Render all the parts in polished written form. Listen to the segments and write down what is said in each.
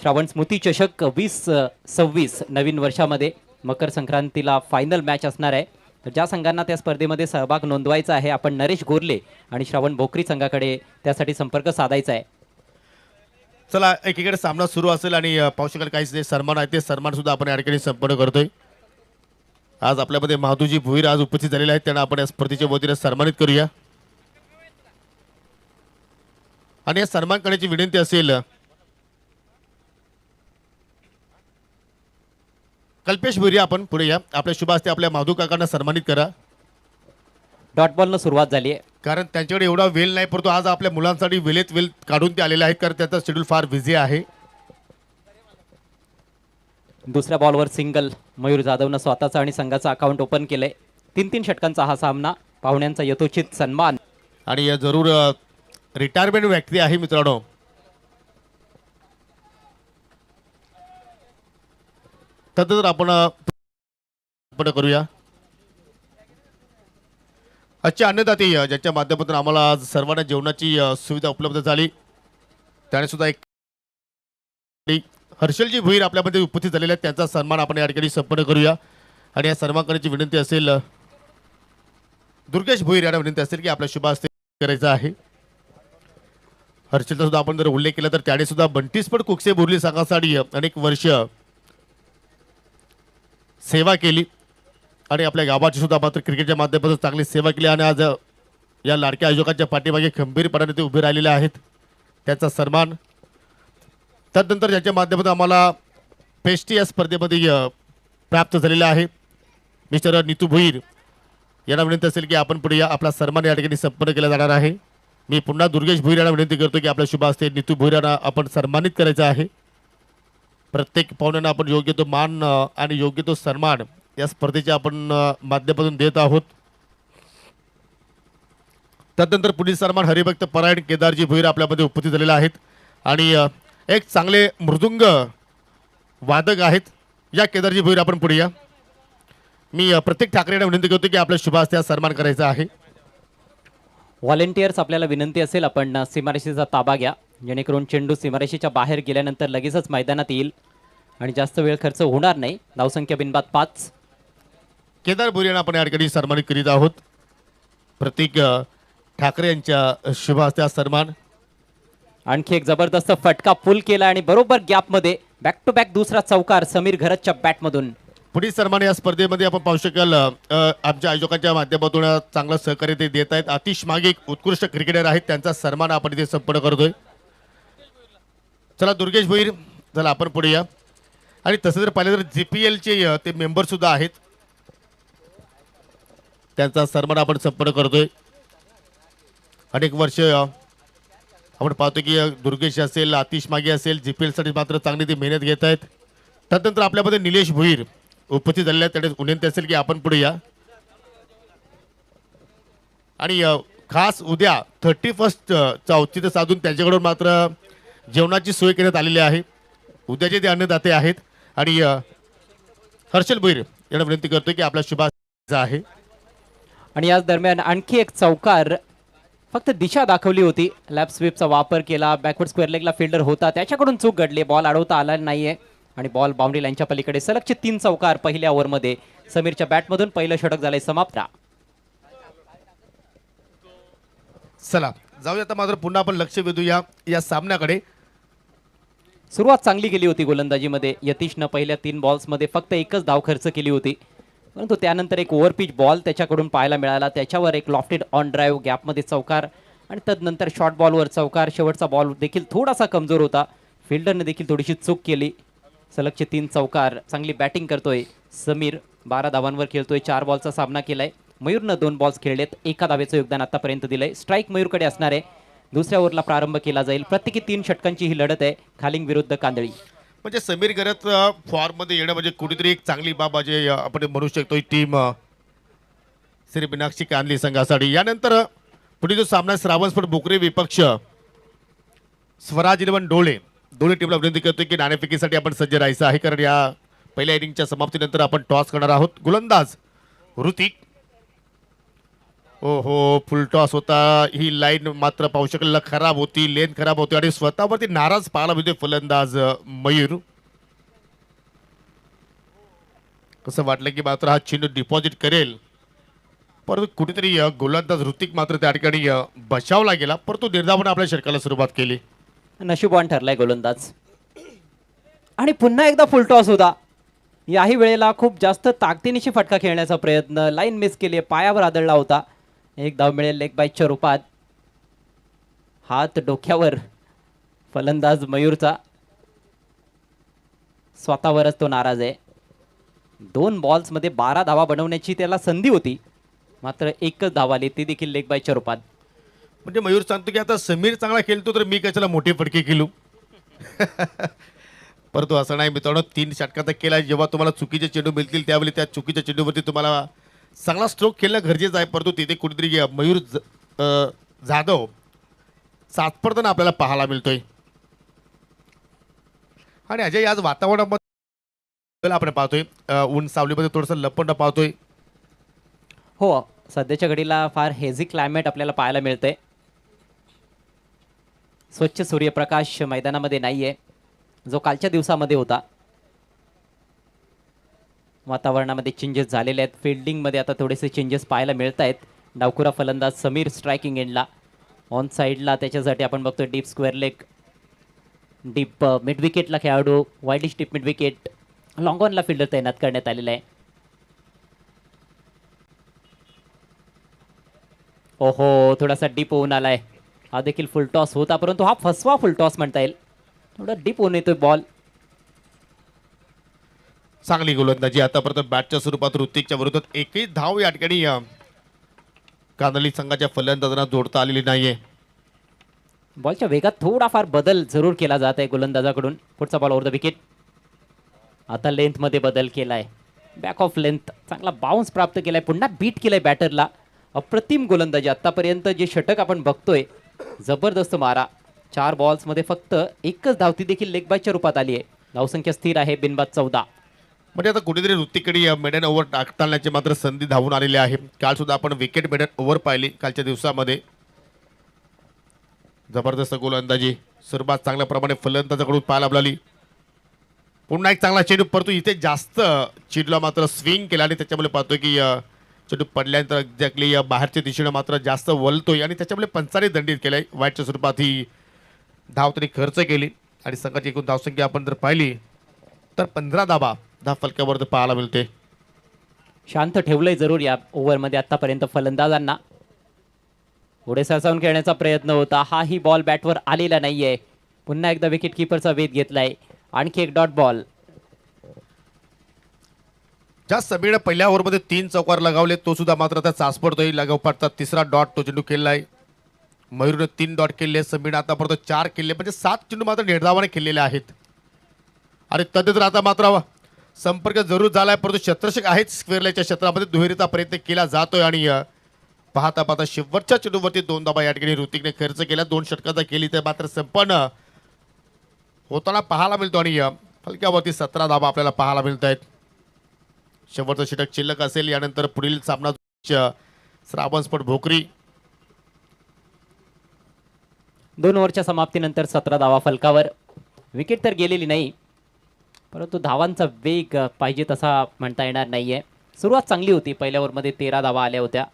श्रावण स्मृती चषक 2026 नवीन वर्षामध्ये मकर संक्रांतीला फायनल मॅच असणार आहे. तर ज्या संघांना त्या स्पर्धेमध्ये सहभाग नोंदवायचा आहे आपण नरेश गोरले आणि श्रावण भोकरी संघाकडे त्यासाठी संपर्क साधायचा आहे. चला एकीकडे सामना सुरू असेल आणि पाहू शकाल काही जे सन्मान आहे ते सन्मान सुद्धा आपण या ठिकाणी संपन्न करतोय. आज आपल्यामध्ये माधुजी भुईर आज उपस्थित झालेले आहेत, त्यांना आपण या स्पर्धेच्या वतीने सन्मानित करूया. आणि या सन्मान करण्याची विनंती असेल कल्पेश भुईर, आपण पुढे या. आपल्या शुभ हस्ते आपल्या माधू काकांना सन्मानित करा. डॉट बॉलनं सुरुवात झाली आहे, कारण त्यांच्याकडे एवढा वेळ नाही, परंतु आज आपल्या मुलांसाठी वेळेत वेळ काढून ते आलेले आहेत, कारण त्याचा शेड्यूल फार बिझी आहे. दुसऱ्या बॉलवर सिंगल. मयूर जाधवनं स्वतःचा आणि संघाचा अकाउंट ओपन केलंय. 3-3 षटकांचा हा सामना, पाहुण्यांचा यथोचित सन्मान. आणि जरूर रिटायरमेंट व्यक्ती आहे मित्रांनो. तर आपण करूया. आजचे अन्नदाते ज्यांच्या माध्यमातून आम्हाला आज सर्वांना जेवणाची सुविधा उपलब्ध झाली, त्याने सुद्धा एक हर्षलजी भुईर आपल्यामध्ये उपस्थित झालेले आहेत, त्यांचा सन्मान आपण या ठिकाणी संपन्न करूया. आणि या सन्मान करण्याची विनंती असेल दुर्गेश भुईर यांना विनंती असेल की आपल्या शुभ हस्ते करायचं आहे. हर्षलचा सुद्धा आपण जर उल्लेख केला तर त्याने सुद्धा बंटीस्पट कुकसे बोर्ली संघासाठी अनेक वर्ष सेवा केली आणि आपल्या गावाची सुद्धा मात्र क्रिकेटच्या माध्यमातून चांगली सेवा केली. आणि आज या लाडक्या आयोजकांच्या पाठीमागे खंबीरपणाने ते उभे राहिलेले आहेत, त्याचा सन्मान. त्यानंतर ज्याच्या माध्यमातून आम्हाला पेस्टी या स्पर्धेमध्ये प्राप्त झालेला आहे, मिस्टर नीतू भुईर यांना विनंती असेल की आपण पुढे या. आपला सन्मान या ठिकाणी संपन्न केला जाणार आहे. मी पुन्हा दुर्गेश भुईर यांना विनंती करतो की आपल्या शुभ हस्ते नीतू भुईर यांना आपण सन्मानित करायचं आहे. प्रत्येक पाहुण्यांना आपण योग्य तो मान आणि योग्य तो सन्मान या स्पर्धेच्या आपण माध्यमातून देत आहोत. त्यानंतर पुढील सन्मान हरिभक्त परायण केदारजी भुईर आपल्यामध्ये उपस्थित झालेले आहेत आणि एक चांगले मृदुंग वादक आहेत या केदारजी भुईर, आपण पुढे या. मी प्रत्येक ठाकरे यांना विनंती करतो की आपल्या शुभ हस्ते सन्मान करायचा आहे. व्हॉलेंटियर्स आपल्याला विनंती असेल आपण सीमारेषेचा ताबा घ्या, जेणेकरून चेंडू सीमारेषेच्या बाहेर गेल्यानंतर लगेचच मैदानात येईल आणि जास्त वेळ खर्च होणार नाही. धावसंख्या बिनबाद 5. केदार भुईर यांना आपण या ठिकाणी सन्मानित करीत आहोत. प्रत्येक ठाकरे यांच्या शुभ हस्ते सन्मान. आणखी एक जबरदस्त फटका पुल केला आणि बरोबर गॅपमध्ये बॅक टू बॅक दुसरा चौकार समीर घरतच्या बॅटमधून. पुढील सन्मान या स्पर्धेमध्ये आपण पाहू शकाल आमच्या आयोजकांच्या माध्यमातून चांगलं सहकार्य ते देत आहेत. आतिश मागे एक उत्कृष्ट क्रिकेटर आहेत, त्यांचा सन्मान आपण इथे संपन्न करतोय. चला दुर्गेश भुईर, चला आपण पुढे या. आणि तसं जर पाहिलं तर JPLचे ते मेंबर सुद्धा आहेत, त्यांचा सन्मान आपण संपन्न करतोय. अनेक वर्ष आपण पाहतो की दुर्गेश असेल, आतिश मागे असेल, JPL साठी मात्र चांगली ती मेहनत घेत आहेत. त्यानंतर आपल्यामध्ये निलेश भुईर उपस्थित झालेले आहेत, त्याने विनंती असेल की आपण पुढे या. आणि खास उद्या 31 चा औचित्य साधून त्यांच्याकडून मात्र जेवणाची सोय करण्यात आलेली आहे. उद्याचे ते अन्नदाते आहेत आणि हर्षल भुईर यांना विनंती करतोय की आपला शुभ आहे. आणि याच दरम्यान आणखी एक चौकार, फक्त दिशा दाखवली होती. लॅप स्वीपचा वापर केला, बॅकवर्ड स्क्वेअर लेगला फिल्डर होता, त्याच्याकडून चूक घडली, बॉल अडवता आला नाहीये आणि बॉल बाउंड्री लाईनच्या पलीकडे. सलगचे 3 चौकार पहिल्या ओव्हरमध्ये. समीरच्या बॅटमधून पहिलं षटक झालंय समाप्त. चला जाऊया आता मात्र पुन्हा आपण लक्ष वेधूया या सामन्याकडे. सुरुवात चांगली केली होती गोलंदाजीमध्ये. यतीशनं पहिल्या 3 बॉल्समध्ये फक्त एकच धाव खर्च केली होती, परंतु त्यानंतर एक ओव्हरपिच बॉल त्याच्याकडून पाहायला मिळाला, त्याच्यावर एक लॉफ्टेड ऑन ड्राईव्ह गॅपमध्ये चौकार आणि तदनंतर शॉर्ट बॉलवर चौकार. शेवटचा बॉल देखील थोडासा कमजोर होता, फिल्डरने देखील थोडीशी चूक केली. सलगचे 3 चौकार. चांगली बॅटिंग करतोय समीर, 12 धावांवर खेळतोय, 4 बॉलचा सामना केलाय. मयूरनं 2 बॉल्स खेळलेत, 1 धावेचं योगदान आतापर्यंत दिलंय. स्ट्राईक मयूरकडे असणार आहे. दुसऱ्या ओव्हरला प्रारंभ केला जाईल. प्रत्येकी 3 षटकांची ही लढत आहे, खालिंग विरुद्ध कांदळी. म्हणजे समीर घरत फॉर्ममध्ये येणं म्हणजे कुठेतरी एक चांगली बाब म्हणजे आपण म्हणू शकतो टीम श्री मीनाक्षी कांदली संघासाठी. यानंतर पुढे जो सामना श्रावण स्पोर्ट भोकरे विपक्ष स्वराज 11 डोळे टीमला विनंती करतोय की नाणेफेकीसाठी आपण सज्ज राहायचं आहे, कारण या पहिल्या इनिंगच्या समाप्तीनंतर आपण टॉस करणार आहोत. गोलंदाज ऋतिक ओहो, फुल टॉस होता. ही लाईन मात्र पाहू शकेल खराब होती, लेन खराब होती आणि स्वतःवरती नाराज पाहायला मिळतोय फलंदाज मयूर. कसं वाटलं की मात्र हा चेंडू डिपॉझिट करेल, परंतु कुठेतरी गोलंदाज ऋतिक मात्र त्या ठिकाणी बचावला गेला, परंतु निर्धावाने आपल्या षटकाला सुरुवात केली. नशिबवान ठरलाय गोलंदाज. आणि पुन्हा एकदा फुल टॉस होता. याही वेळेला खूप जास्त ताकदीनिशी फटका खेळण्याचा प्रयत्न, लाईन मिस केली, पायावर आदळला होता. एक धाव मिळेल लेग बाईटच्या रूपात. हात डोक्यावर फलंदाज मयूरचा, स्वतःवरच तो नाराज आहे. 2 बॉल्समध्ये 12 धावा बनवण्याची त्याला संधी होती, मात्र एकच धाव आली, ती देखील लेग बाईटच्या रूपात. म्हणजे मयूर सांगतो की आता समीर चांगला खेळतो तर मी कशाला मोठी फटके खेळू. परंतु असं नाही मित्रांनो, 3 षटकाचा केला. जेव्हा तुम्हाला चुकीचे चेंडू मिळतील त्यावेळी त्या चुकीच्या चेंडूवरती तुम्हाला चांगला स्ट्रोक खेळणं गरजेचं आहे. परंतु तिथे कुठेतरी मयूर जाधव सातपडताना आपल्याला पाहायला मिळतोय. आणि अजय आज वातावरणामध्ये आपण पाहतोय ऊन सावलीमध्ये थोडंसं लपंड पाहतोय. हो, सध्याच्या घडीला फार हेझी क्लायमेट आपल्याला पाहायला मिळतंय. स्वच्छ सूर्यप्रकाश मैदानामध्ये नाहीये, जो कालच्या दिवसामध्ये होता. वातावरणामध्ये चेंजेस झालेले आहेत. फिल्डिंगमध्ये आता थोडेसे चेंजेस पाहायला मिळत आहेत. डावखुरा फलंदाज समीर स्ट्रायकिंग एंडला, ऑन साईडला त्याच्यासाठी आपण बघतोय deep square leg, deep mid विकेटला खेळाडू, wideish deep mid wicket, long ऑनला फिल्डर तैनात करण्यात आलेला आहे. ओहो, थोडासा डीप होऊन आलाय. हा देखील फुल टॉस होता, परंतु हा फसवा फुल टॉस म्हणता येईल. थोडा डीप होऊन येतोय बॉल. चांगली गोलंदाजी आतापर्यंत बॅटच्या स्वरूपात ऋतिकच्या विरोधात एकही धाव या ठिकाणी कांदळी संघाच्या फलंदाजांना जोडता आलेली नाहीये. बॉलच्या वेगात थोडाफार बदल जरूर केला जात आहे गोलंदाजाकडून. पुढचा बॉल ओव्हर द विकेट. आता लेंथमध्ये बदल केलाय, बॅक ऑफ लेंथ, चांगला बाउन्स प्राप्त केलाय, पुन्हा बीट केलाय बॅटरला. अप्रतिम गोलंदाजी आतापर्यंत जे षटक आपण बघतोय, जबरदस्त मारा. 4 बॉल्समध्ये फक्त एकच धाव, ती देखील लेग बायच्या रूपात आली आहे. धावसंख्या स्थिर आहे, बिनबाद 14. म्हणजे आता कुठेतरी ऋतिकडे मेडन ओव्हर टाकतानाची मात्र संधी धावून आलेली आहे. काल सुद्धा आपण विकेट मेडन ओव्हर पाहिली कालच्या दिवसामध्ये. जबरदस्त गोलंदाजी सुरुवात चांगल्या प्रमाणे फलंदाजाकडून पाहायला मिळाली. पुन्हा एक चांगला चेंडू, परंतु इथे जास्त चेंडूला मात्र स्विंग केला आणि त्याच्यामुळे पाहतोय की चेंडू पडल्यानंतर एक्झॅक्टली बाहेरच्या दिशेने मात्र जास्त वळतोय आणि त्याच्यामुळे पंचाने दंडित केलंय. वाईटच्या स्वरूपात ही धाव त्यांनी खर्च केली आणि संघाची एकूण धावसंख्या आपण जर पाहिली तर 15 धावा फलकावर पाहायला मिळते. शांत ठेवलंय जरूर या ओव्हरमध्ये आतापर्यंत फलंदाजांना. पुढे सरसावून खेळण्याचा प्रयत्न होता, हाही बॉल बॅटवर आलेला नाहीये. पुन्हा एकदा विकेट किपरचा वेध घेतलाय. आणखी एक डॉट बॉल. ज्या समीरने पहिल्या ओव्हरमध्ये 3 चौकार लगावले, तो सुद्धा मात्र त्या चाच पडतोय. लगावपाठचा 3रा डॉट तो चेंडू केलाय. मयूरने 3 डॉट केले, समीरने आतापर्यंत 4 केले, म्हणजे 7 चेंडू मात्र निर्धावाने केलेले आहेत. आणि तद्नंतर आता मात्र संपर्क जरूर झालाय, परंतु क्षेत्ररक्षक आहेत स्क्वेअरलाच्या क्षेत्रामध्ये दुहेरीचा प्रयत्न केला जातोय. आणि पाहता पाहता शेवटच्या चेंडूवरती 2 धावा या ठिकाणी ऋतिकने खर्च केला. 2 षटकाचा केली तर मात्र संपन्न होताना पाहायला मिळतो आणि फलक्यावरती 17 धावा आपल्याला पाहायला मिळत आहेत. शेवटचं षटक शिल्लक असेल. यानंतर पुढील सामना श्रावण स्पोर्ट भोकरी. 2 ओव्हरच्या समाप्तीनंतर 17 धावा फलकावर. विकेट तर गेलेली नाही, परंतु धावांचा वेग पाहिजे तसा म्हणता येणार नाहीये. सुरुवात चांगली होती, पहिल्या ओव्हरमध्ये 13 धावा आल्या होत्या,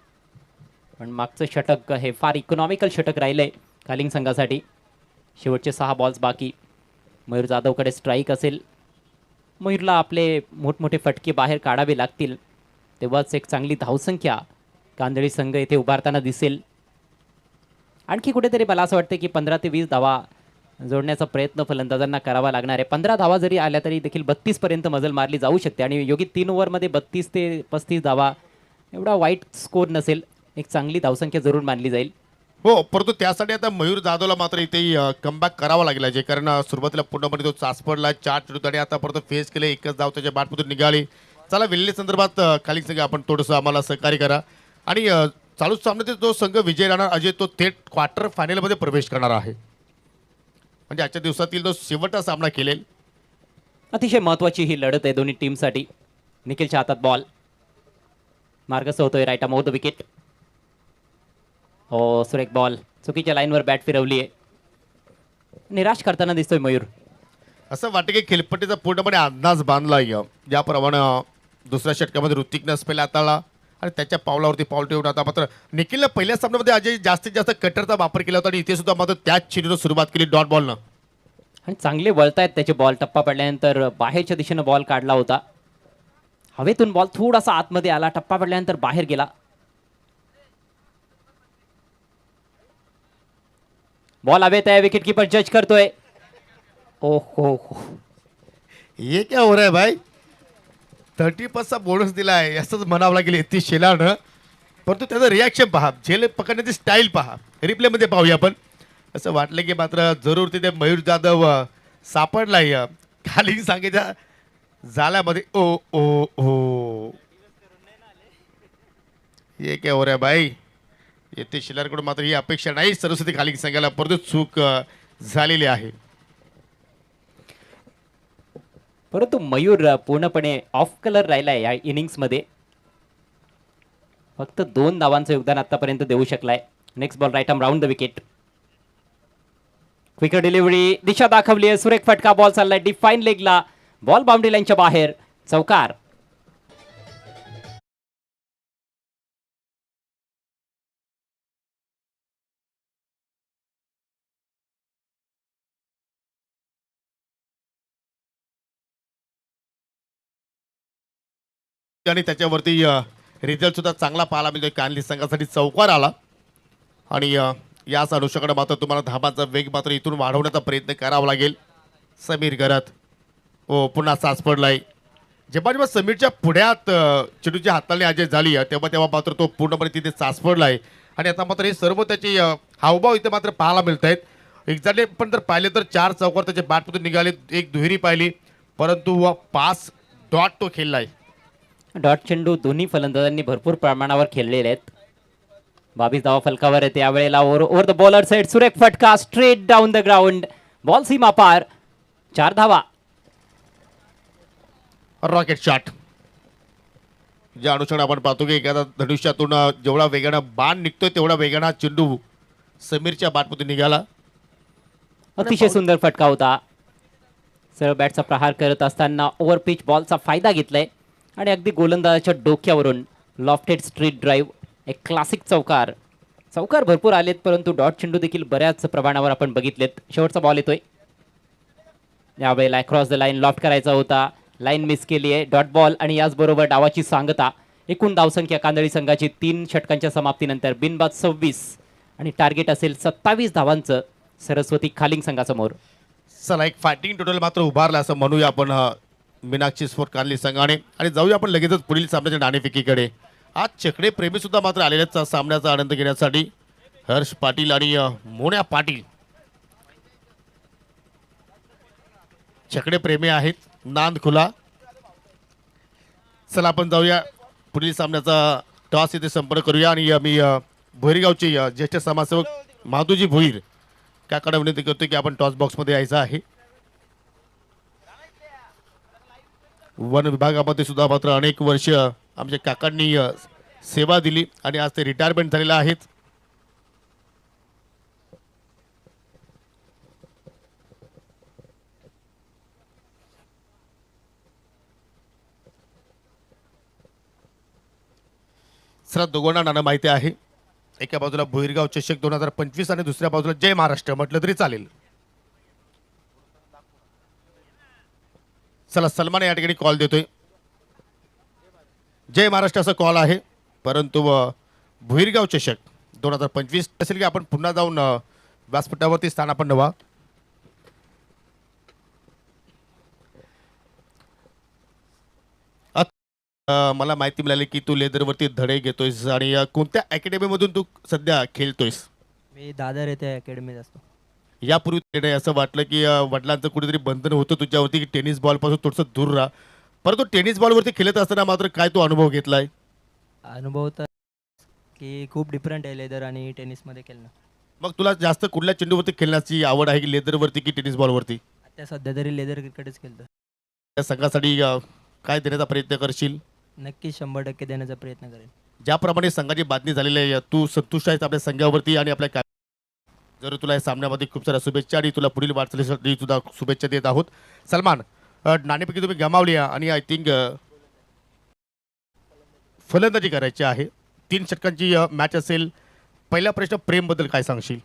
पण मागचं षटक हे फार इकॉनॉमिकल षटक राहिलंय कालिंग संघासाठी. शेवटचे 6 बॉल्स बाकी. मयूर जाधवकडे स्ट्राईक असेल. मयूरला आपले मोठमोठे फटके बाहेर काढावे लागतील, तेव्हाच एक चांगली धावसंख्या कांदळी संघ येथे उभारताना दिसेल. आणखी कुठेतरी मला असं वाटतं की 15 ते 20 धावा जोडण्याचा प्रयत्न फलंदाजांना करावा लागणार आहे. 15 धावा जरी आल्या तरी देखील 32 पर्यंत मजल मारली जाऊ शकते आणि योग्य 3 ओव्हरमध्ये 32 ते 35 धावा एवढा वाईट स्कोर नसेल. एक चांगली धावसंख्या जरूर मानली जाईल. हो, परंतु त्यासाठी आता मयूर जाधवला मात्र इथे कमबॅक करावा लागला, जे कारण सुरुवातीला पूर्णपणे तो चाच पडला. 4 चेंडू आणि आतापर्यंत फेस केले, एकच धाव त्याच्या बॅटमधून निघाली. चला विल्ले संदर्भात खाली संघ आपण थोडंसं आम्हाला सहकार्य करा. आणि चालू सामन्यात जो संघ विजय राहणार अजय, तो थेट क्वार्टर फायनलमध्ये प्रवेश करणार आहे. म्हणजे आजच्या दिवसातील जो शेवटचा सामना केलेल. अतिशय महत्त्वाची ही लढत आहे दोन्ही टीमसाठी. निखिलच्या हातात बॉल, मार्गस्थ होतोय right arm over the wicket. हो, सुरेख बॉल चुकीच्या लाईनवर बॅट फिरवली आहे. निराश करताना दिसतोय मयूर. असं वाटतं की खेळपट्टीचा पूर्णपणे अंदाज बांधला ज्याप्रमाणे दुसऱ्या षटकामध्ये ऋतिकनं स्पेल हाताळला आणि त्याच्या पावलावरती पाऊल ठेवून आता मात्र निखिलनं पहिल्या सामन्यामध्ये अजय जास्तीत जास्त कटरचा वापर केला होता आणि इथे सुद्धा मात्र त्याच चेंडूनं सुरुवात केली डॉट बॉलनं. आणि चांगले वळतायत त्याचे बॉल. टप्पा पडल्यानंतर बाहेरच्या दिशेनं बॉल काढला होता. हवेतून बॉल थोडासा आतमध्ये आला, टप्पा पडल्यानंतर बाहेर गेला. बॉल हवेत आहे, विकेट कीपर जज करतोय. ओ हो हो, ये क्या हो रहा है भाई 30% बोनस दिला आहे असंच म्हणावं लागेल यतीश शेलारनं. परंतु त्याचं रिॲक्शन पहा, झेल पकडण्याची स्टाईल पहा, रिप्लेमध्ये पाहूया आपण. असं वाटलं की मात्र जरूर तिथे मयूर जाधव सापडलाय खाली सांगायच्या जाल्यामध्ये. ओ ओ ओ, ये क्या हो रहा है भाई. यतीश शेलारकडून मात्र ही अपेक्षा नाही सरस्वती खाली सांगायला, परंतु चूक झालेली आहे. परंतु मयूर पूर्णपणे ऑफ कलर राहिलाय या इनिंग्समध्ये. फक्त 2 धावांचं योगदान आतापर्यंत देऊ शकलाय. Next ball right arm round the wicket. Quicker delivery, दिशा दाखवली आहे, सुरेख फटका, बॉल चाललाय डिफाईन लेगला, बॉल बाउंड्री लाईनच्या बाहेर, चौकार. आणि त्याच्यावरती रिझल्ट सुद्धा चांगला पाहायला मिळतोय. कानली संघासाठी चौकार आला आणि याच अनुषंगाने मात्र तुम्हाला धाबांचा वेग मात्र इथून वाढवण्याचा प्रयत्न करावा लागेल. समीर गरत हो पुन्हा साच पडलाय. जेव्हा जेव्हा समीरच्या पुढ्यात चेंडूची हाताळणी अजय झाली तेव्हा तेव्हा मात्र तो पूर्णपणे तिथे साच पडलाय आणि आता मात्र हे सर्व त्याचे हावभाव इथे मात्र पाहायला मिळत आहेत. एक्झॅक्टली पण जर पाहिले तर 4 चौकार त्याच्या बॅटमधून निघाले, एक दुहेरी पाहिली, परंतु 5 डॉट तो खेळलाय. डॉट चेंडू दोन्ही फलंदाजांनी भरपूर प्रमाणावर खेळलेले आहेत. 22 धावा फलकावर आहेत यावेळेला. ओव्हर द बॉलर साइड, सुरेख फटका straight down the ground, ball सीमा पार, 4 धावा. रॉकेट शॉट ज्या अनुषंगाने आपण पाहतो की एखादा धनुष्यातून जेवढा वेगानं बाण निघतोय तेवढा वेगानं चेंडू समीरच्या बॅटमधून निघाला. अतिशय सुंदर फटका होता. सरळ बॅटचा प्रहार करत असताना ओव्हर पिच बॉलचा फायदा घेतलाय आणि अगदी गोलंदाजाच्या डोक्यावरून लॉफ्टेड स्ट्रीट ड्राईव्ह, एक क्लासिक चौकार. चौकार भरपूर आलेत परंतु डॉट चेंडू देखील बऱ्याच प्रमाणावर आपण बघितलेत. शेवटचा बॉल येतोय यावेळेला, क्रॉस द लाईन लॉफ्ट करायचा होता, लाईन मिस केली आहे. डॉट बॉल आणि याचबरोबर डावाची सांगता. एकूण धावसंख्या कांदळी संघाची 3 षटकांच्या समाप्तीनंतर बिनबाद 26 आणि टार्गेट असेल 27 धावांचं सरस्वती खालिंग संघासमोर. चला एक फायटिंग टोटल मात्र उभारलं असं म्हणूया आपण मीनाक्षी स्पोर्ट कानली संघाने. आणि जाऊया आपण लगेचच पुढील सामन्याच्या नाणेफेकीकडे. आज चकडे प्रेमी सुद्धा मात्र आलेल्याच सामन्याचा आनंद घेण्यासाठी. हर्ष पाटील आणि मोन्या पाटील चकडे प्रेमी आहेत, नांद खुला. चला आपण जाऊया पुढील सामन्याचा टॉस इथे संपर्क करूया आणि मी भोईरगावचे ज्येष्ठ समाजसेवक माधुजी भोईर काकांना विनंती करतो की आपण टॉस बॉक्समध्ये यायचं आहे. वन विभागामध्ये सुद्धा मात्र अनेक वर्ष आमच्या काकांनी सेवा दिली आणि आज ते रिटायरमेंट झालेले आहेत. सर दोघांना नाणं माहिती आहे. एका बाजूला भोईरगाव चषक 2025 आणि दुसऱ्या बाजूला जय महाराष्ट्र म्हटलं तरी चालेल. चला सलमान या ठिकाणी कॉल देतोय. जय महाराष्ट्र असा कॉल आहे, परंतु भोईरगाव चषक 2025 असेल की आपण पुन्हा जाऊन व्यासपीठावरती स्थान आपण नवा. मला माहिती मिळाली की तू लेदरवरती धडे घेतोयस आणि कोणत्या अकॅडमीमधून तू सध्या खेळतोयस? मी दादर येथे अकॅडमीत असतो. यापूर्वी नाही असं वाटलं की वडिलांचं कुठेतरी बंधन होतं तुझ्यावरती की टेनिस बॉलपासून थोडंसं दूर राहा, परंतु टेनिस बॉलवरती खेळत असताना मात्र काय तो अनुभव घेतलाय? अनुभव तर की खूप डिफरंट आहे लेदर आणि टेनिसमध्ये खेळणं. मग तुला जास्त कुठल्या चेंडूवरती खेळण्याची आवड आहे की लेदरवरती की टेनिस बॉलवरती? आता सध्या तरी लेदर क्रिकेटच खेळतो. त्या संघासाठी काय देण्याचा प्रयत्न करशील? नक्कीच 100% देण्याचा प्रयत्न करेन. ज्याप्रमाणे संघाची बातमी झालेली आहे तू संतुष्ट आहेस आपल्या संघावरती आणि आपल्या जर तुला या सामन्यामध्ये खूप साऱ्या शुभेच्छा आणि तुला पुढील वाटचालीसाठी सुद्धा शुभेच्छा देत आहोत. सलमान, नाणेपैकी तुम्ही गमावली आहे आणि आय थिंक फलंदाजी करायची आहे. 3 षटकांची मॅच असेल. पहिला प्रश्न प्रेमबद्दल काय सांगशील?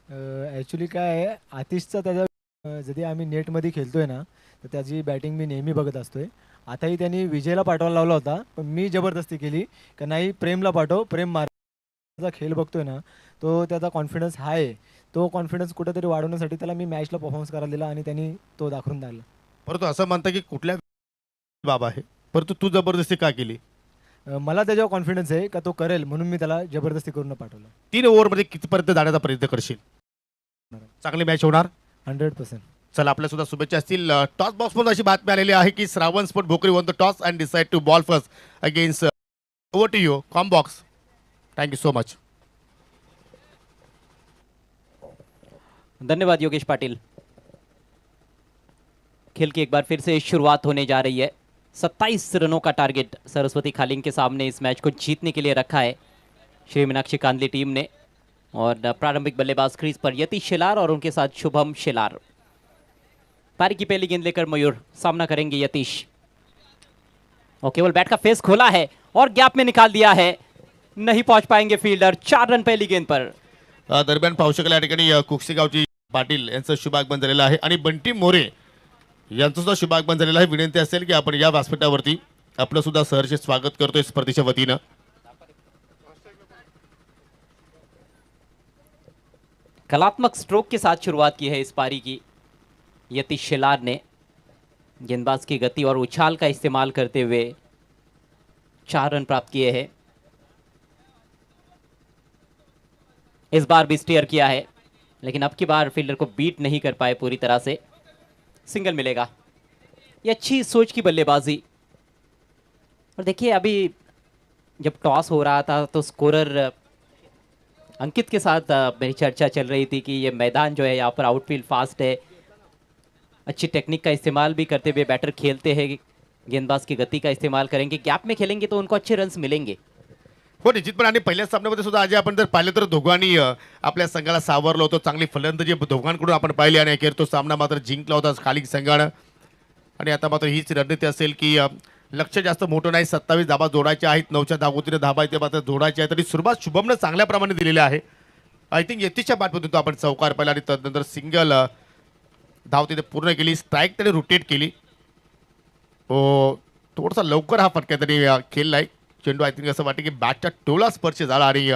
ॲक्च्युली काय आहे, आतिशचा त्याच्या जरी आम्ही नेटमध्ये खेळतोय ना, तर त्याची बॅटिंग मी नेहमी बघत असतोय. आताही त्यांनी विजयला पाठवायला लावला होता, पण मी जबरदस्ती केली का नाही, प्रेमला पाठव, प्रेम मारचा खेळ बघतोय ना, तो त्याचा कॉन्फिडन्स हाय आहे. तो कॉन्फिडन्स कुठेतरी वाढवण्यासाठी त्याला मी मॅचला परफॉर्मन्स करायला दिला आणि त्यांनी तो दाखवून द्यायला. परंतु असं म्हणतं की कुठल्या बाब आहे, परंतु तू जबरदस्ती का केली? मला त्याच्यावर कॉन्फिडन्स आहे का तो करेल, म्हणून मी त्याला जबरदस्ती करून पाठवलं. 3 ओव्हरमध्ये कितीपर्यंत जाण्याचा प्रयत्न करशील? चांगली मॅच होणार. 100%. चला, आपल्या सुद्धा शुभेच्छा असतील. टॉस बॉक्समध्ये अशी बातमी आलेली आहे की Shravan sport Bhokari won the toss and decide to bowl first against over to you com box. Thank you so much. धन्यवाद योगेश पाटिल. खेल की एक बार फिर से शुरुआत होने जा रही है. 27 रनों का टारगेट सरस्वती खालिंग के सामने इस मैच को जीतने के लिए रखा है श्री मीनाक्षी कांदली टीम ने. और प्रारंभिक बल्लेबाज क्रीज पर यतीश शेलार और उनके साथ शुभम शेलार. पारी की पहली गेंद लेकर मयूर सामना करेंगे यतीश. और केवल बैट का फेस खोला है और गैप में निकाल दिया है. नहीं पहुंच पाएंगे फील्डर. 4 रन पहली गेंद पर. दरम्यान पाहू शकाल या ठिकाणी कुकसेगावची पाटील यांचं शुभागमन झालेलं आहे आणि बंटी मोरे यांचं सुद्धा शुभागमन झालेलं आहे. विनंती असेल की आपण या व्यासपीठावरती आपलं सुद्धा सहर्ष स्वागत करतोय स्पर्धेच्या वतीनं. कलात्मक स्ट्रोक के साथ शुरुआत की है इस पारी की यतीश शेलार ने. गेंदबाज की गति और उछाल का इस्तेमाल करते हुए 4 रन प्राप्त किए हैं. इस बार भी स्टीयर किया है, लेकिन अब की बार फील्डर को बीट नहीं कर पाए पूरी तरह से. सिंगल मिलेगा. ये अच्छी सोच की बल्लेबाजी. और देखिए, अभी जब टॉस हो रहा था तो स्कोरर अंकित के साथ मेरी चर्चा चल रही थी कि ये मैदान जो है यहाँ पर आउटफील्ड फास्ट है, अच्छी टेक्निक का इस्तेमाल भी करते हुए बैटर खेलते हैं, गेंदबाज की गति का इस्तेमाल करेंगे, गैप में खेलेंगे तो उनको अच्छे रन्स मिलेंगे. हो, निश्चितपणे. आणि पहिल्या सामन्यामध्ये सुद्धा आज आपण जर पाहिलं तर दोघांनी आपल्या संघाला सावरलं होतं. चांगली फलंदाजी दोघांकडून आपण पाहिली आणि अखेर तो सामना मात्र जिंकला होता खाली संघानं. आणि आता मात्र हीच रणनीती असेल की लक्ष जास्त मोठं नाही, 27 धाबा जोडायच्या आहेत, 9च्या धावगतीने धाबा ते मात्र जोडायचे आहेत. तरी सुरुवात शुभमनं चांगल्या प्रमाणे दिलेली आहे. आय थिंक यतीशच्या बॅटमधून तो आपण चौकार पाहिला आणि तदनंतर सिंगल धाव तिथे पूर्ण केली. स्ट्राईक त्याने रोटेट केली. हो, थोडासा लवकर हा फटका त्यांनी खेळला आहे. चेंडू आय थिंक असं वाटतं की बॅटच्या टोला स्पर्श झाला आणि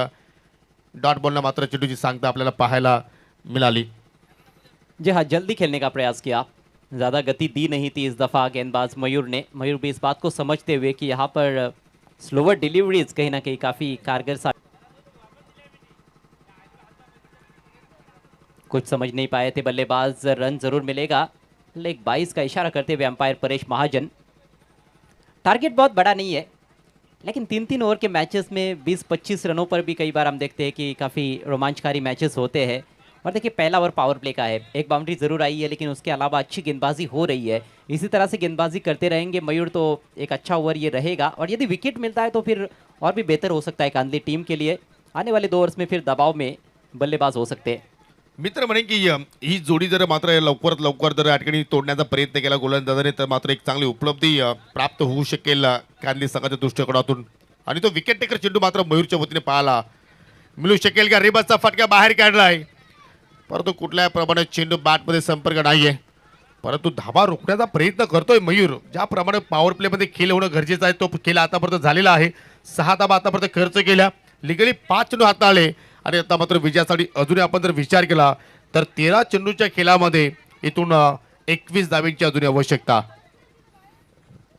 डॉट बॉलला मात्र चेंडूची सांगता आपल्याला पाहायला मिळाली. जी हाँ, जल्दी खेलने का प्रयास किया, ज़्यादा गति दी नहीं थी इस दफ़ा गेंदबाज मयूर ने. मयूर भी इस बात को समझते हुए कि यहाँ पर स्लोअर डिलीवरीज कहीं ना कहीं काफ़ी कारगर सा. कुछ समझ नहीं पाए थे बल्लेबाज. रन जरूर मिलेगा. लेग 22 का इशारा करते हुए अंपायर परेश महाजन. टारगेट बहुत बड़ा नहीं है, लेकिन 3-3 ओवर के मैचेस में 20-25 रनों पर भी कई बार हम देखते हैं कि काफ़ी रोमांचकारी मैचेस होते हैं. और देखिए, पहला ओवर पावर प्ले का है. एक बाउंड्री ज़रूर आई है, लेकिन उसके अलावा अच्छी गेंदबाजी हो रही है. इसी तरह से गेंदबाजी करते रहेंगे मयूर तो एक अच्छा ओवर ये रहेगा. और यदि विकेट मिलता है तो फिर और भी बेहतर हो सकता है कांदली टीम के लिए. आने वाले 2 ओवर्स में फिर दबाव में बल्लेबाज हो सकते हैं. मित्र म्हणेन की ही जोडी जर मात्र लवकरात लवकर जर या ठिकाणी तोडण्याचा प्रयत्न केला गोलंदाजाने तर मात्र एक चांगली उपलब्धी प्राप्त होऊ शकेल कांदली संघाच्या दृष्टिकोनातून. आणि तो विकेट टेकर चेंडू मात्र मयूरच्या वतीने पाहायला मिळू शकेल का? रिबसचा फटका बाहेर काढलाय, परंतु कुठल्या प्रमाणे चेंडू बॅटमध्ये संपर्क नाहीये. परंतु धाबा रोखण्याचा प्रयत्न करतोय मयूर. ज्याप्रमाणे पॉवर प्लेमध्ये खेळ होणं गरजेचं आहे तो खेळ आतापर्यंत झालेला आहे. 6 धाबा आतापर्यंत खर्च केल्या, लिगली 5 चेंडू हाताळले आणि आता मात्र विजयासाठी अजूनही आपण जर विचार केला तर 13 चेंडूच्या खेळामध्ये इथून 21 धाब्यांची अजून आवश्यकता.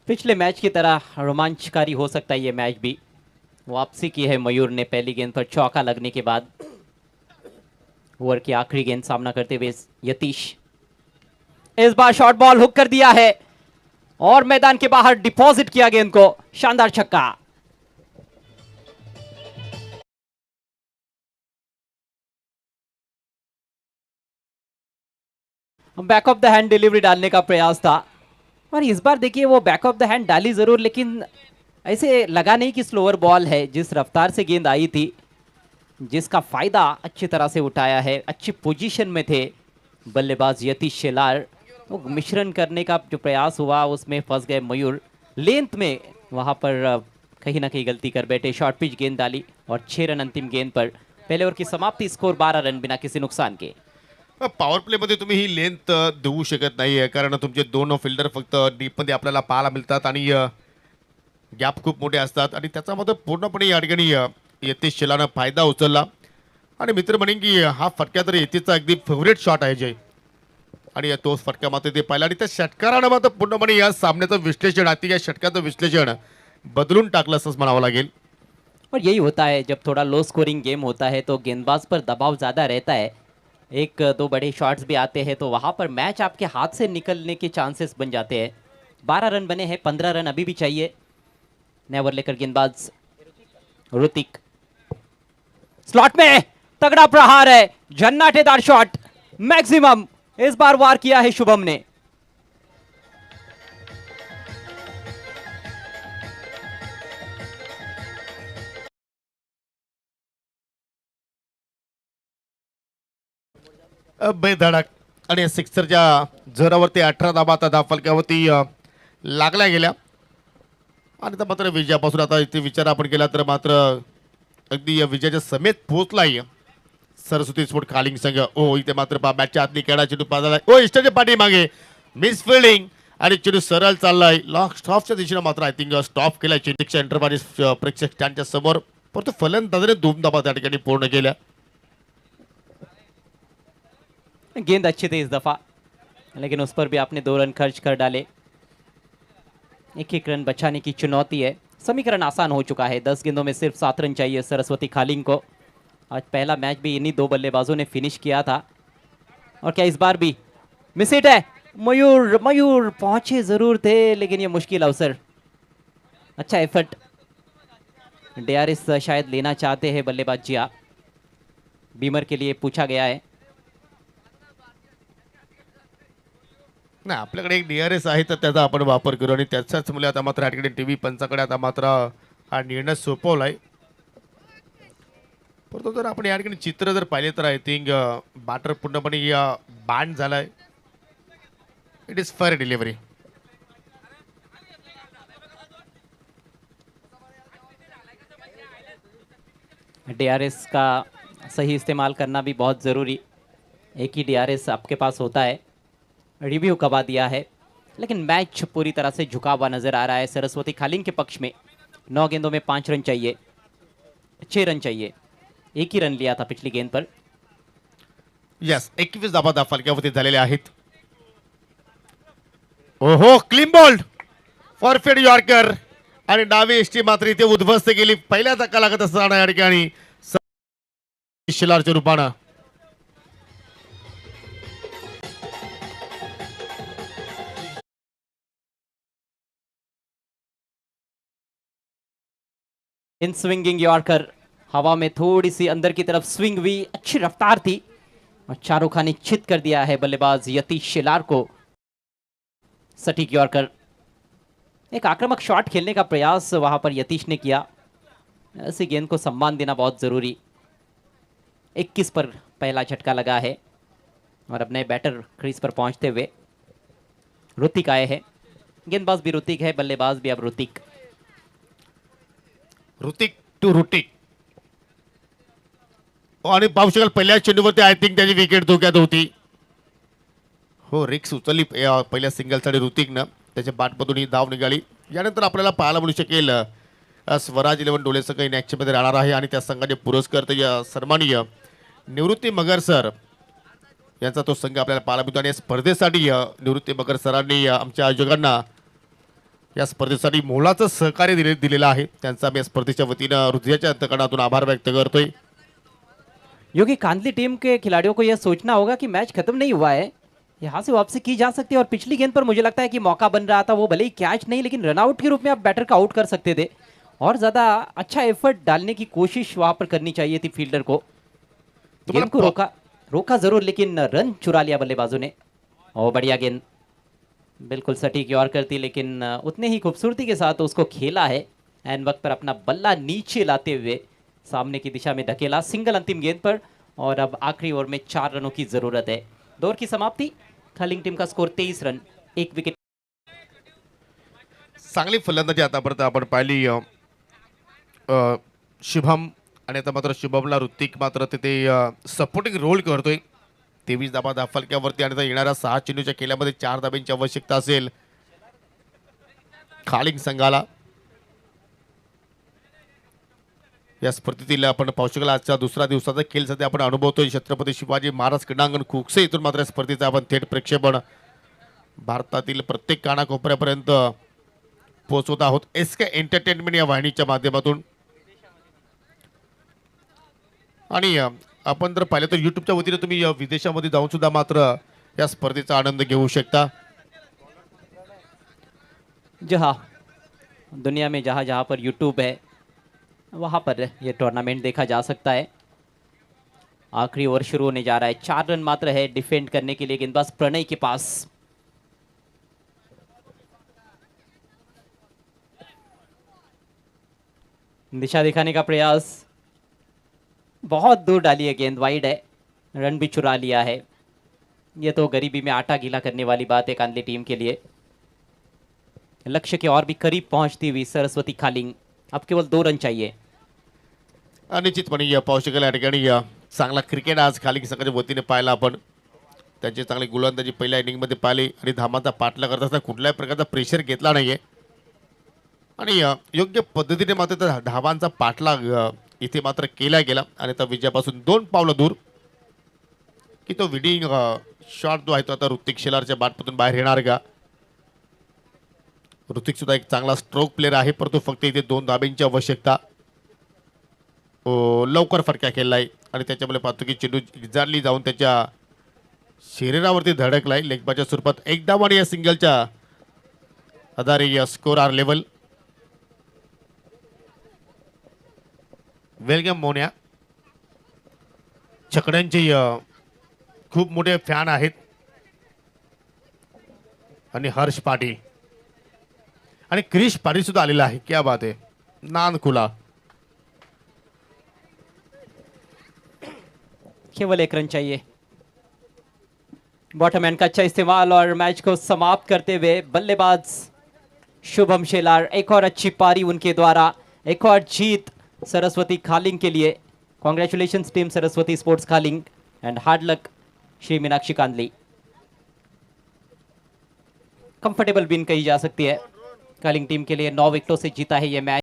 पिछले मैच की तरह रोमांचकारी हो सकता है ये मैच भी. वापसी की है मयूर ने पहली गेंद पर चौका लगने के बाद. ओवर की आखिरी गेंद सामना करते हुए यतीश. इस बार शॉर्ट बॉल हुक कर दिया है और मैदान के बाहर डिपॉजिट किया गेंद को. शानदार छक्का. Back of the hand delivery डालने का प्रयास था और इस बार देखिए वो बैक ऑफ द हैंड डाली जरूर, लेकिन ऐसे लगा नहीं कि स्लोअर बॉल है, जिस रफ्तार से गेंद आई थी, जिसका फायदा अच्छी तरह से उठाया है। अच्छी पोजीशन में थे बल्लेबाज यतीश शेलार। वो मिश्रण करने का जो प्रयास हुआ उसमें फंस गए मयूर। लेंथ में वहां पर कहीं ना कहीं गलती कर बैठे। शॉर्ट पिच गेंद डाली और 6 रन अंतिम गेंद पर। पहले ओवर की समाप्ति, स्कोर 12 रन बिना किसी नुकसान के। पॉवर प्लेमध्ये तुम्ही ही लेंथ देऊ शकत नाही आहे, कारण तुमचे दोन फिल्डर फक्त डीपमध्ये आपल्याला पाहायला मिळतात आणि गॅप खूप मोठे असतात आणि त्याच्यामध्ये पूर्णपणे या ठिकाणी यतीश शेलारनं फायदा उचलला. आणि मित्र म्हणेन की हा फटका तर यतीशचा अगदी फेवरेट शॉट आहे जय, आणि तोच फटका मात्र ते पाहिला आणि त्या षटकारानं मात्र पूर्णपणे या सामन्याचं विश्लेषण, आधी या षटकाचं विश्लेषण बदलून टाकलं असंच म्हणावं लागेल. और यही होता है जब थोड़ा लो स्कोरिंग गेम होता है तो गेंदबाज पर दबाव ज़्यादा रहता है। एक दो बड़े शॉट्स भी आते हैं तो वहाँ पर मैच आपके हाथ से निकलने के चांसेस बन जाते हैं। 12 रन बने हैं, 15 रन अभी भी चाहिए। नया ओवर लेकर गेंदबाज ऋतिक, स्लॉट में तगड़ा प्रहार है, झन्नाटेदार शॉट, मैक्सिमम इस बार वार किया है शुभम ने। बेधडक आणि सिक्सरच्या जोरावरती 18 धाबा आता धावफलकावरती लागल्या गेल्या. आणि तर मात्र विजयापासून आता इथे विचार आपण केला तर मात्र अगदी या विजयाच्या समेत पोहोचलाय सरस्वती स्पोर्ट खालिंग संघ. ओ इथे मात्र बॅटच्या आतली खेळा चेंडू पाजालाय. ओ इष्टाच्या पाठी मागे मिस फिल्डिंग आणि चेंडू सरळ चाललाय लॉक स्टॉपच्या दिशेने. मात्र आय थिंक स्टॉप केलाय चेंडूच्या एंटरप्राइज प्रेक्षक स्टँडच्या समोर, परंतु फलंदाजाने 2 धाबा त्या ठिकाणी पूर्ण केल्या. गेंद अच्छी थी इस दफा, लेकिन उस पर भी आपने 2 रन खर्च कर डाले। एक रन बचाने की चुनौती है। समीकरण आसान हो चुका है, 10 गेंदों में सिर्फ 7 रन चाहिए सरस्वती खालिंग को। आज पहला मैच भी इन्हीं 2 बल्लेबाजों ने फिनिश किया था, और क्या इस बार भी मिस हिट है। मयूर मयूर पहुंचे जरूर थे, लेकिन ये मुश्किल अवसर। अच्छा एफर्ट, डीआरएस शायद लेना चाहते हैं बल्लेबाज जिया। बीमर के लिए पूछा गया है। नाही, आपल्याकडे एक डीआरएस आहे तर त्याचा आपण वापर करू आणि त्याच्याच मुळे आता मात्र याकडे टीव्ही पंचाकडे आता मात्र हा निर्णय सोपवलाय. परंतु जर आपण या ठिकाणी चित्र जर पाहिले तर आय थिंक बॅटर पूर्णपणे या बॅन झालाय. It is fair delivery. DRS का सही इस्तेमाल करना भी बहुत ज़रूरी। एक ही डीआरएस आपके पास होता है। रिव्यू करवा दिया है, लेकिन मैच पूरी तरह से झुका हुआ नजर आ रहा है सरस्वती खालिंग के पक्ष में। 9 गेंदों में 5 रन चाहिए, 6 रन चाहिए। एक ही रन लिया था पिछली गेंद पर। यस, 21 धाबा फलकावरती झालेले आहेत. ओहो, क्लीन बॉल्ड फॉरफेड यॉर्कर आणि डावी एसटी मात्र इथे उद्ध्वस्त केली. पहिल्या धक्का लागत असताना या ठिकाणी शिलारच्या रूपानं. इन स्विंगिंग यॉर्कर, हवा में थोड़ी सी अंदर की तरफ स्विंग हुई, अच्छी रफ्तार थी और चारों खाने चित कर दिया है बल्लेबाज यतीश शेलार को। सटीक यॉर्कर, एक आक्रामक शॉट खेलने का प्रयास वहां पर यतीश ने किया। ऐसी गेंद को सम्मान देना बहुत जरूरी। 21 पर पहला झटका लगा है और अब नए बैटर क्रीज पर पहुंचते हुए ऋतिक आए हैं। गेंदबाज भी ऋतिक है, बल्लेबाज भी अब ऋतिक। ऋतिक टू ऋतिक. आणि पाहू शकाल पहिल्या चेंडूवरती आय थिंक त्याची विकेट धोक्यात होती. हो, रिक्स उचलली पहिल्या सिंगलसाठी ऋतिकनं. त्याच्या बॅटमधून ही धाव निघाली. यानंतर आपल्याला पाहायला मिळू शकेल स्वराज 11 डोलेसह काही मॅचमध्ये राहणार आहे आणि त्या संघाचे पुरस्कार सन्माननीय निवृत्ती मगर सर यांचा तो संघ आपल्याला पाहायला मिळतो. आणि या स्पर्धेसाठी निवृत्ती मगर सरांनी आमच्या आयोजकांना या स्पर्धेसाठी मोलाचं सहकार्य दिलेलं आहे. त्यांचा मी या स्पर्धेच्या वतीनं हृदयाच्या अंतकरणातून आभार व्यक्त करतोय. योगी कांदली टीम के खिलाड़ियों को यह सोचना होगा कि मैच खत्म नहीं हुआ है, यहाँ से वापसी की जा सकती है। और पिछली गेंद पर मुझे लगता है कि मौका बन रहा था, वो भले ही कैच नहीं लेकिन रनआउट के रूप में आप बैटर का आउट कर सकते थे। और ज़्यादा अच्छा एफर्ट डालने की कोशिश वहाँ पर करनी चाहिए थी फील्डर को। गेंद को रोका जरूर, लेकिन रन चुरा लिया बल्लेबाजों ने। और बढ़िया गेंद, बिल्कुल सटीक यॉर्कर थी, लेकिन उतने ही खूबसूरती के साथ उसको खेला है एंड वक्त पर अपना बल्ला नीचे लाते हुए सामने की दिशा में धकेला, सिंगल अंतिम गेंद पर। और अब आखिरी ओवर में 4 रनों की जरूरत है। दौर की समाप्ति, खालिंग टीम का स्कोर 23 रन, 1 विकेट। चांगली फलंदाजी आतापर्यंत आपण पाहिली शुभम, आणि आता मात्र शुभमला ऋतिक मात्र तिथे सपोर्टिंग रोल करतोय। 23 धाबा फलक्यावरती आणि आता येणाऱ्या 6 चेंडूच्या खेळामध्ये 4 धाब्यांची आवश्यकता असेल खालिंग संघाला। या स्पर्धेतील आपण पाहू शकाल आजच्या दुसऱ्या दिवसाचा खेळ सध्या आपण अनुभवतोय छत्रपती शिवाजी महाराज क्रीडांगण खुकसे इथून मात्र स्पर्धेचा आपण थेट प्रक्षेपण भारतातील प्रत्येक कानाकोपऱ्यापर्यंत पोहोचवत आहोत SK एंटरटेनमेंट या वाहिनीच्या माध्यमातून। आणि आपण जर पाहिलं तर यूट्यूबच्या वतीने तुम्ही विदेशामध्ये जाऊन सुद्धा मात्र या स्पर्धेचा आनंद घेऊ शकता। जहाँ दुनिया में जहाँ जहाँ पर यूट्यूब है वहाँ पर ये टूर्नामेंट देखा जा सकता है। आखिरी ओवर शुरू होने जा रहा है, 4 रन मात्र है डिफेंड करने के लिए गेंदबाज प्रणय के पास। दिशा दिखाने का प्रयास, बहुत दूर डाली है गेंद, वाइड है, रन भी चुरा लिया है। ये तो गरीबी में आटा गीला करने वाली बात है कांदली टीम के लिए। लक्ष्य के और भी करीब पहुंचती हुई सरस्वती खालिंग, अब केवल 2 रन चाहिए। निश्चितपणे या पाहू शकाल या ठिकाणी चांगला क्रिकेट आज खालिंग संघाच्या वतीने पाहिला आपण। त्यांची चांगली गोलंदाजी पहिल्या इनिंगमध्ये पाहिली आणि धामाचा पाठला करत असताना कुठल्याही प्रकारचा प्रेशर घेतला नाहीये आणि योग्य पद्धतीने मात्र त्या धावांचा पाठलाग इथे मात्र केला गेला आणि त्या विजयापासून 2 पावलं दूर की तो विडिंग शॉट जो आहे तो आता ऋतिक शेलारच्या बॅटमधून बाहेर येणार का। ऋतिक सुद्धा एक चांगला स्ट्रोक प्लेअर आहे, परंतु फक्त इथे 2 धाब्यांची आवश्यकता। लवकर फटका खेळलाय आणि त्याच्यामुळे पाहतो की चेंडू एक्झॅक्टली जाऊन त्याच्या शरीरावरती धडकलाय लेगबाच्या स्वरूपात। एक धाव आणि या सिंगलच्या आधारे या स्कोर आर लेवल। वेलगम मोन्या छकड्यांचे खूप मोठे फॅन आहेत आणि हर्ष पाटील आणि क्रिश पाटील सुद्धा आलेला आहे। क्या बात है, नाद खुला। केवल 1 रन चाहिए। बॉटमैन का अच्छा इस्तेमाल और मैच को समाप्त करते हुए बल्लेबाज शुभम शेलार, एक और अच्छी पारी उनके द्वारा, एक और जीत सरस्वती खालिंग के लिए। Congratulations team Saraswati sports Khaling and hard luck Shri Meenakshi Kandali. Comfortable win कही जा सकती है खालिंग टीम के लिए। 9 विकेटों से जीता है ये मैच।